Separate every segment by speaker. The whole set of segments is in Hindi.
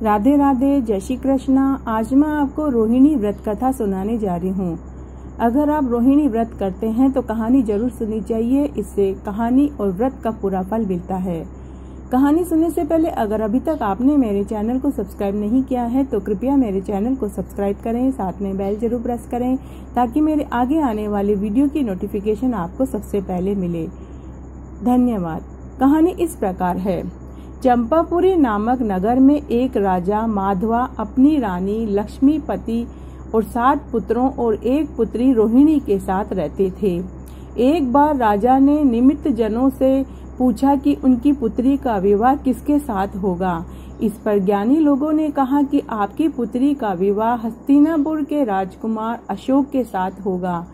Speaker 1: राधे राधे, जय श्री कृष्णा। आज मैं आपको रोहिणी व्रत कथा सुनाने जा रही हूँ। अगर आप रोहिणी व्रत करते हैं तो कहानी जरूर सुननी चाहिए। इससे कहानी और व्रत का पूरा फल मिलता है। कहानी सुनने से पहले अगर अभी तक आपने मेरे चैनल को सब्सक्राइब नहीं किया है तो कृपया मेरे चैनल को सब्सक्राइब करें, साथ में बेल जरूर प्रेस करें ताकि मेरे आगे आने वाले वीडियो की नोटिफिकेशन आपको सबसे पहले मिले। धन्यवाद। कहानी इस प्रकार है। चंपापुरी नामक नगर में एक राजा माधवा अपनी रानी लक्ष्मीपति और 7 पुत्रों और एक पुत्री रोहिणी के साथ रहते थे। एक बार राजा ने निमित्त जनों से पूछा कि उनकी पुत्री का विवाह किसके साथ होगा। इस पर ज्ञानी लोगों ने कहा कि आपकी पुत्री का विवाह हस्तिनापुर के राजकुमार अशोक के साथ होगा।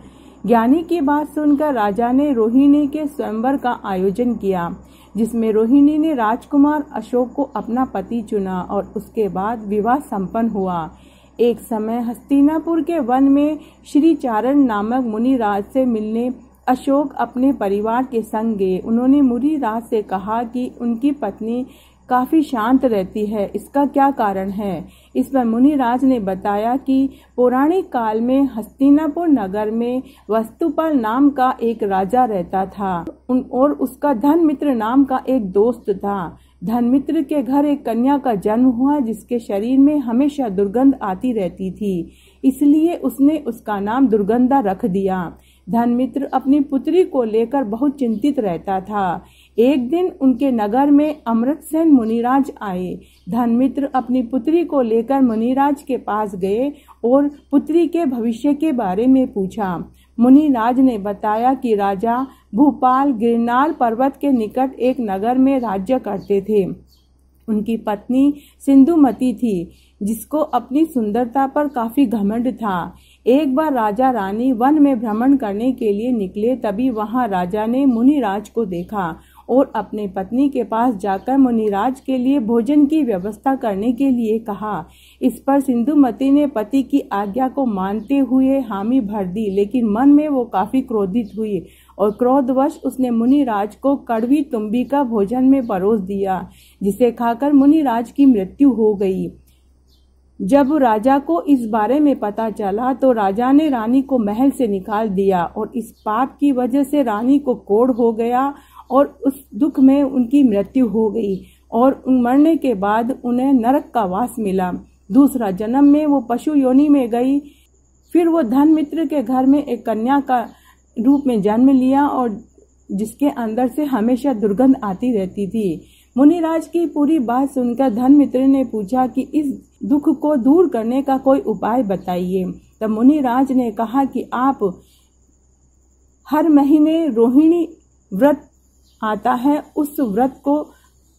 Speaker 1: ज्ञानी की बात सुनकर राजा ने रोहिणी के स्वयंवर का आयोजन किया, जिसमें रोहिणी ने राजकुमार अशोक को अपना पति चुना और उसके बाद विवाह संपन्न हुआ। एक समय हस्तिनापुर के वन में श्री चारण नामक मुनिराज से मिलने अशोक अपने परिवार के संग गए। उन्होंने मुनिराज से कहा कि उनकी पत्नी काफी शांत रहती है, इसका क्या कारण है। इस पर मुनिराज ने बताया कि पौराणिक काल में हस्तिनापुर नगर में वस्तुपाल नाम का एक राजा रहता था और उसका धनमित्र नाम का एक दोस्त था। धनमित्र के घर एक कन्या का जन्म हुआ जिसके शरीर में हमेशा दुर्गंध आती रहती थी, इसलिए उसने उसका नाम दुर्गंधा रख दिया। धनमित्र अपनी पुत्री को लेकर बहुत चिंतित रहता था। एक दिन उनके नगर में अमृतसेन मुनिराज आए। धनमित्र अपनी पुत्री को लेकर मुनिराज के पास गए और पुत्री के भविष्य के बारे में पूछा। मुनिराज ने बताया कि राजा भूपाल गिरनार पर्वत के निकट एक नगर में राज्य करते थे। उनकी पत्नी सिंधुमती थी, जिसको अपनी सुंदरता पर काफी घमंड था। एक बार राजा रानी वन में भ्रमण करने के लिए निकले, तभी वहां राजा ने मुनिराज को देखा और अपने पत्नी के पास जाकर मुनिराज के लिए भोजन की व्यवस्था करने के लिए कहा। इस पर सिंधुमती ने पति की आज्ञा को मानते हुए हामी भर दी, लेकिन मन में वो काफी क्रोधित हुई और क्रोधवश उसने मुनिराज को कड़वी तुम्बी का भोजन में परोस दिया, जिसे खाकर मुनिराज की मृत्यु हो गई। जब राजा को इस बारे में पता चला तो राजा ने रानी को महल से निकाल दिया और इस पाप की वजह से रानी को कोढ़ हो गया और उस दुख में उनकी मृत्यु हो गई और मरने के बाद उन्हें नरक का वास मिला। दूसरा जन्म में वो पशु योनि में गई। फिर वो धनमित्र के घर में एक कन्या का रूप में जन्म लिया और जिसके अंदर से हमेशा दुर्गंध आती रहती थी। मुनिराज की पूरी बात सुनकर धनमित्र ने पूछा कि इस दुख को दूर करने का कोई उपाय बताइए। तब मुनिराज ने कहा कि आप हर महीने रोहिणी व्रत आता है, उस व्रत को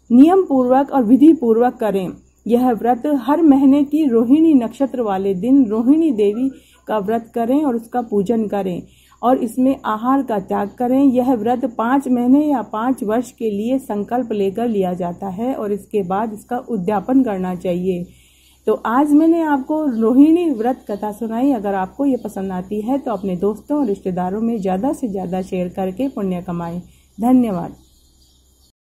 Speaker 1: नियम पूर्वक और विधि पूर्वक करें। यह व्रत हर महीने की रोहिणी नक्षत्र वाले दिन रोहिणी देवी का व्रत करें और उसका पूजन करें और इसमें आहार का त्याग करें। यह व्रत 5 महीने या 5 वर्ष के लिए संकल्प लेकर लिया जाता है और इसके बाद इसका उद्यापन करना चाहिए। तो आज मैंने आपको रोहिणी व्रत कथा सुनाई। अगर आपको ये पसंद आती है तो अपने दोस्तों और रिश्तेदारों में ज्यादा से ज्यादा शेयर करके पुण्य कमाएं। धन्यवाद।